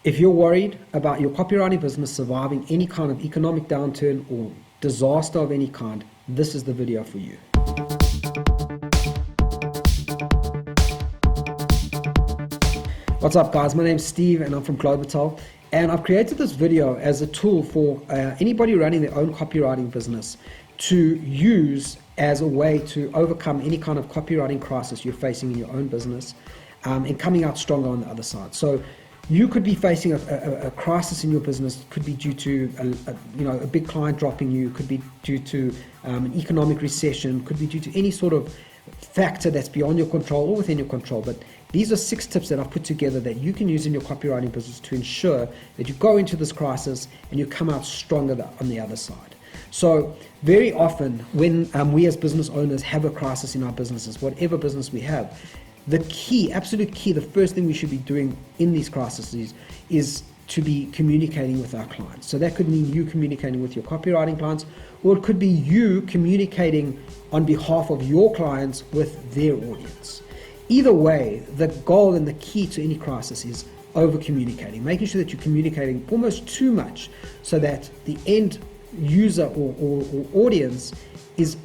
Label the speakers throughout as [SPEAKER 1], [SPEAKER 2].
[SPEAKER 1] If you're worried about your copywriting business surviving any kind of economic downturn or disaster of any kind, this is the video for you. What's up, guys? My name's Steve and I'm from Globital, and I've created this video as a tool for anybody running their own copywriting business to use as a way to overcome any kind of copywriting crisis you're facing in your own business and coming out stronger on the other side. So you could be facing a crisis in your business. It could be due to a big client dropping you, could be due to an economic recession, could be due to any sort of factor that's beyond your control or within your control. But these are 6 tips that I've put together that you can use in your copywriting business to ensure that you go into this crisis and you come out stronger on the other side. So very often when we as business owners have a crisis in our businesses, whatever business we have, the key, absolute key, the first thing we should be doing in these crises is to be communicating with our clients. So that could mean you communicating with your copywriting clients, or it could be you communicating on behalf of your clients with their audience. Either way, the goal and the key to any crisis is over communicating, making sure that you're communicating almost too much so that the end user or audience is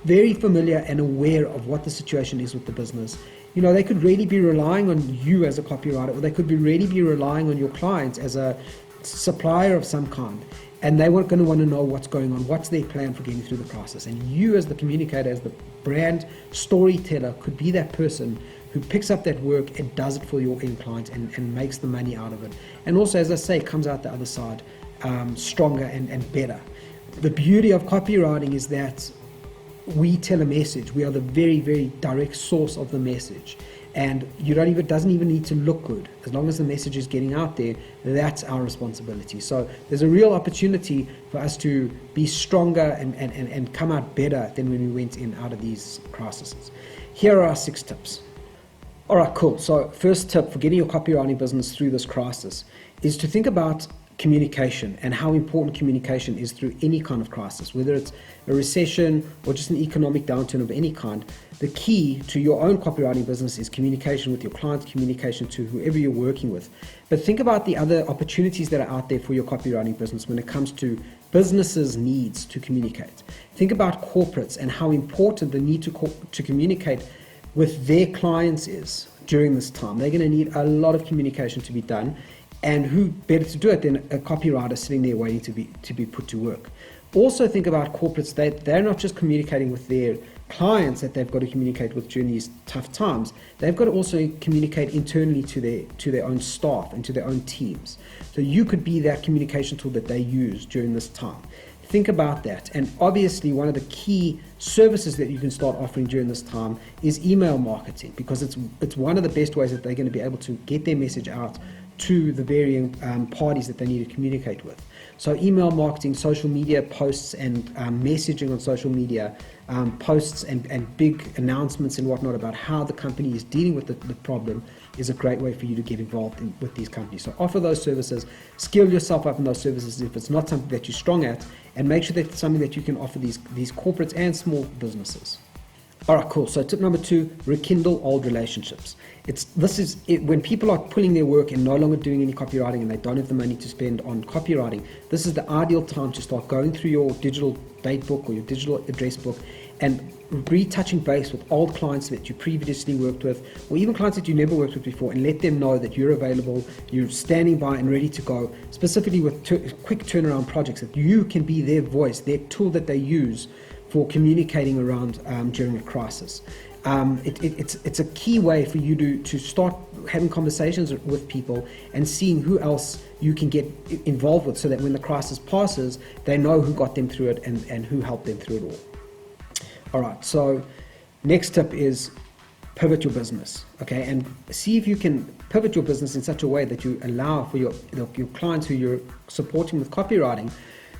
[SPEAKER 1] very familiar and aware of what the situation is with the business. You know, they could really be relying on you as a copywriter, or they could really be relying on your clients as a supplier of some kind. And they weren't going to want to know what's going on, what's their plan for getting through the crisis. And you as the communicator, as the brand storyteller, could be that person who picks up that work and does it for your end client and makes the money out of it. And also, as I say, comes out the other side stronger and better. The beauty of copywriting is that we tell a message. We are the very, very direct source of the message. And it doesn't even need to look good. As long as the message is getting out there, that's our responsibility. So there's a real opportunity for us to be stronger and come out better than when we went in out of these crises. Here are our 6 tips. All right, cool. So first tip for getting your copywriting business through this crisis is to think about communication and how important communication is through any kind of crisis, whether it's a recession or just an economic downturn of any kind. The key to your own copywriting business is communication with your clients, communication to whoever you're working with. But think about the other opportunities that are out there for your copywriting business when it comes to businesses' needs to communicate. Think about corporates and how important the need to communicate with their clients is during this time. They're going to need a lot of communication to be done. And who better to do it than a copywriter sitting there waiting to be put to work. Also think about corporates. They're not just communicating with their clients that they've got to communicate with during these tough times. They've got to also communicate internally to their own staff and to their own teams. So you could be that communication tool that they use during this time. Think about that. And obviously one of the key services that you can start offering during this time is email marketing, because it's one of the best ways that they're going to be able to get their message out to the varying parties that they need to communicate with. So email marketing, social media posts and messaging on social media, posts and big announcements and whatnot about how the company is dealing with the problem is a great way for you to get involved with these companies. So offer those services, skill yourself up in those services if it's not something that you're strong at, and make sure that it's something that you can offer these corporates and small businesses. All right, cool. So tip number 2, rekindle old relationships. When people are pulling their work and no longer doing any copywriting and they don't have the money to spend on copywriting, this is the ideal time to start going through your digital date book or your digital address book and retouching base with old clients that you previously worked with, or even clients that you never worked with before, and let them know that you're available, you're standing by and ready to go, specifically with quick turnaround projects, that you can be their voice, their tool that they use for communicating around during a crisis. It's a key way for you to start having conversations with people and seeing who else you can get involved with, so that when the crisis passes, they know who got them through it and who helped them through it all. All right, so next tip is pivot your business, okay? And see if you can pivot your business in such a way that you allow for your clients who you're supporting with copywriting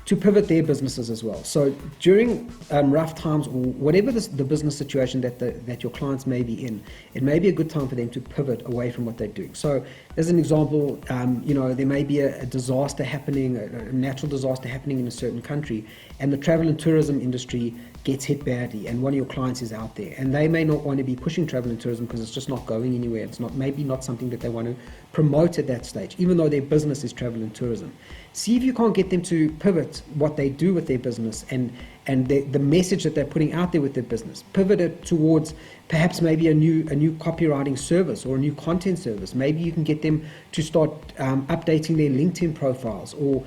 [SPEAKER 1] to pivot their businesses as well. So during rough times, or whatever the business situation that your clients may be in, it may be a good time for them to pivot away from what they're doing. So as an example, there may be a disaster happening, a natural disaster happening in a certain country, and the travel and tourism industry gets hit badly, and one of your clients is out there, and they may not want to be pushing travel and tourism because it's just not going anywhere. It's maybe not something that they want to promote at that stage, even though their business is travel and tourism. See if you can't get them to pivot what they do with their business and the message that they're putting out there with their business. Pivot it towards perhaps maybe a new copywriting service or a new content service. Maybe you can get them to start updating their LinkedIn profiles, or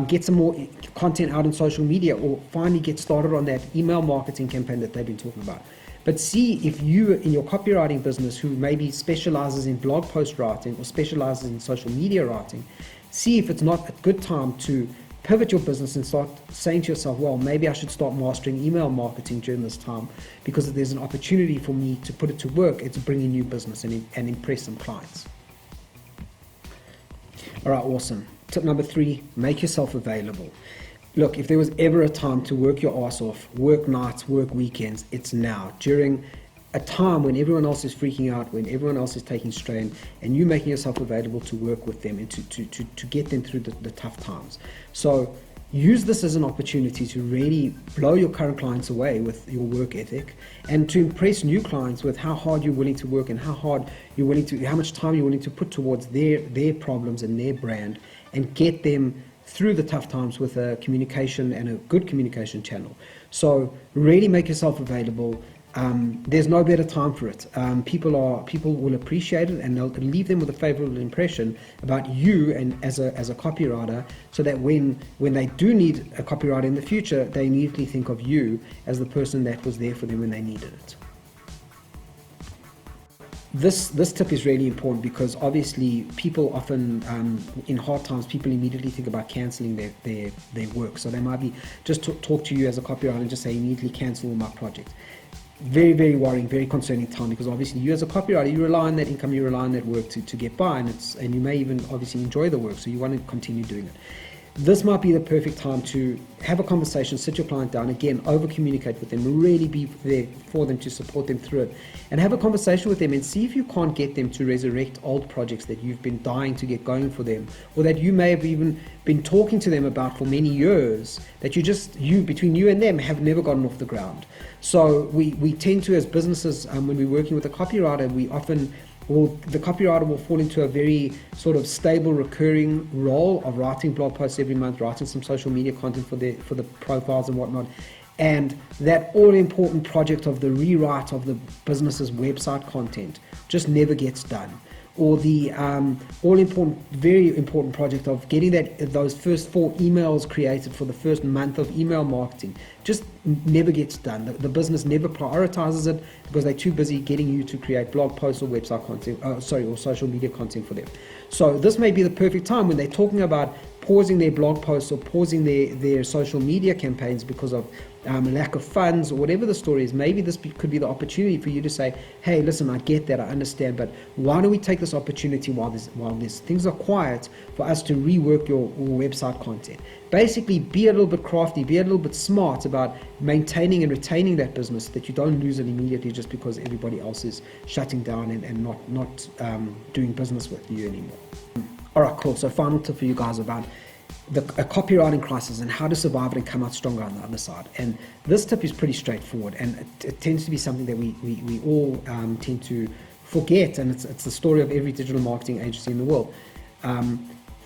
[SPEAKER 1] get some more content out on social media, or finally get started on that email marketing campaign that they've been talking about. But see if you, in your copywriting business, who maybe specializes in blog post writing or specializes in social media writing, see if it's not a good time to pivot your business and start saying to yourself, well, maybe I should start mastering email marketing during this time, because there's an opportunity for me to put it to work and to bring in new business and impress some clients. All right, awesome. Tip number 3, make yourself available. Look, if there was ever a time to work your ass off, work nights, work weekends, it's now. During a time when everyone else is freaking out, when everyone else is taking strain, and you making yourself available to work with them and to get them through the tough times. So use this as an opportunity to really blow your current clients away with your work ethic, and to impress new clients with how hard you're willing to work and how much time you're willing to put towards their problems and their brand, and get them through the tough times with a communication and a good communication channel. So really make yourself available. There's no better time for it. People will appreciate it, and they'll leave them with a favorable impression about you and as a copywriter, so that when they do need a copywriter in the future, they immediately think of you as the person that was there for them when they needed it. This tip is really important, because obviously people often, in hard times, people immediately think about cancelling their work. So they might be just talk to you as a copywriter and just say, immediately cancel my project. Very, very worrying, very concerning time, because obviously you as a copywriter, you rely on that income, you rely on that work to get by, and you may even obviously enjoy the work, so you want to continue doing it. This might be the perfect time to have a conversation, sit your client down, again, over-communicate with them, really be there for them to support them through it, and have a conversation with them and see if you can't get them to resurrect old projects that you've been dying to get going for them, or that you may have even been talking to them about for many years, that between you and them have never gotten off the ground. So we tend to, as businesses, when we're working with a copywriter, the copywriter will fall into a very sort of stable, recurring role of writing blog posts every month, writing some social media content for the profiles and whatnot. And that all-important project of the rewrite of the business's website content just never gets done. Or the all-important, very important project of getting those first 4 emails created for the first month of email marketing just never gets done. The business never prioritizes it because they're too busy getting you to create blog posts or website content, or social media content for them. So this may be the perfect time when they're talking about pausing their blog posts or pausing their social media campaigns because of lack of funds or whatever the story is. Maybe this could be the opportunity for you to say, hey, listen, I get that, I understand, but why don't we take this opportunity while things are quiet for us to rework your website content. Basically, be a little bit crafty, be a little bit smart about maintaining and retaining that business, that you don't lose it immediately just because everybody else is shutting down and not doing business with you anymore. All right, cool. So final tip for you guys about a copywriting crisis and how to survive it and come out stronger on the other side. And this tip is pretty straightforward, and it tends to be something that we all tend to forget, and it's the story of every digital marketing agency in the world.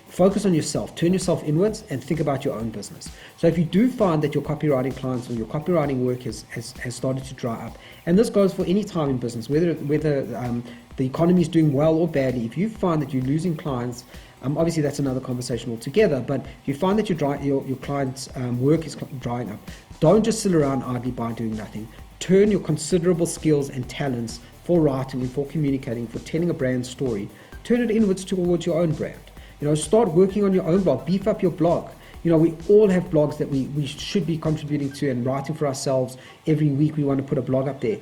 [SPEAKER 1] Focus on yourself, turn yourself inwards, and think about your own business. So if you do find that your copywriting clients or your copywriting work has started to dry up, and this goes for any time in business, whether the economy is doing well or badly, if you find that you're losing clients, obviously that's another conversation altogether, but if you find that your client's work is drying up, don't just sit around idly by doing nothing. Turn your considerable skills and talents for writing and for communicating, for telling a brand story, turn it inwards towards your own brand. Start working on your own blog, beef up your blog. We all have blogs that we should be contributing to and writing for ourselves. Every week we want to put a blog up there.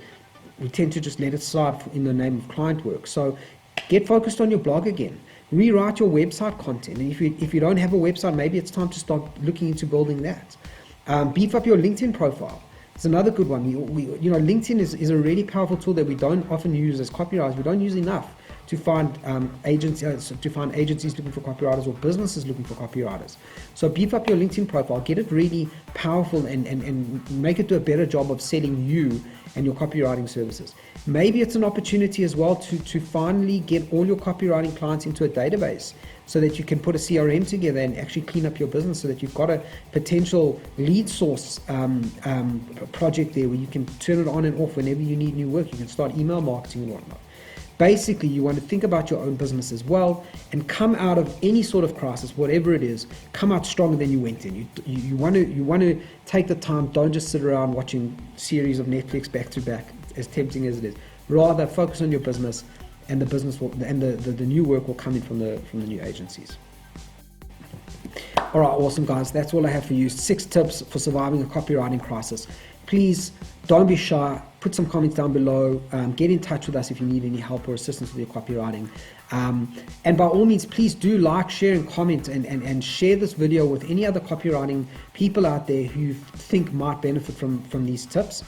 [SPEAKER 1] We tend to just let it slide in the name of client work. So Get focused on your blog again. Rewrite your website content. And if you don't have a website, maybe it's time to start looking into building that. Beef up your LinkedIn profile. It's another good one. LinkedIn is a really powerful tool that we don't often use as copywriters. We don't use enough to find agencies looking for copywriters or businesses looking for copywriters. So beef up your LinkedIn profile, get it really powerful, and make it do a better job of selling you and your copywriting services. Maybe it's an opportunity as well to finally get all your copywriting clients into a database so that you can put a CRM together and actually clean up your business so that you've got a potential lead source project there where you can turn it on and off whenever you need new work. You can start email marketing and whatnot. Basically, you want to think about your own business as well and come out of any sort of crisis, whatever it is, come out stronger than you went in. You want to take the time. Don't just sit around watching series of Netflix back to back, as tempting as it is. Rather, focus on your business, and the business will, and the new work will come in from the new agencies. All right, awesome guys. That's all I have for you. 6 tips for surviving a copywriting crisis. Please don't be shy. Put some comments down below. Get in touch with us if you need any help or assistance with your copywriting. And by all means, please do like, share, and comment, and share this video with any other copywriting people out there who you think might benefit from these tips.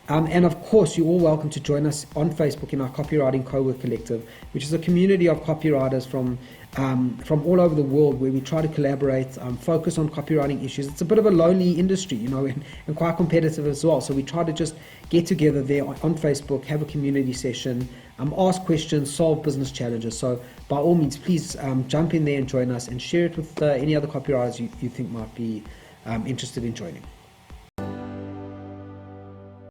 [SPEAKER 1] And of course, you're all welcome to join us on Facebook in our Copywriting Co-work Collective, which is a community of copywriters from all over the world where we try to collaborate, focus on copywriting issues. It's a bit of a lonely industry, and quite competitive as well. So we try to just get together there on Facebook, have a community session, ask questions, solve business challenges. So by all means, please jump in there and join us and share it with any other copywriters you think might be interested in joining.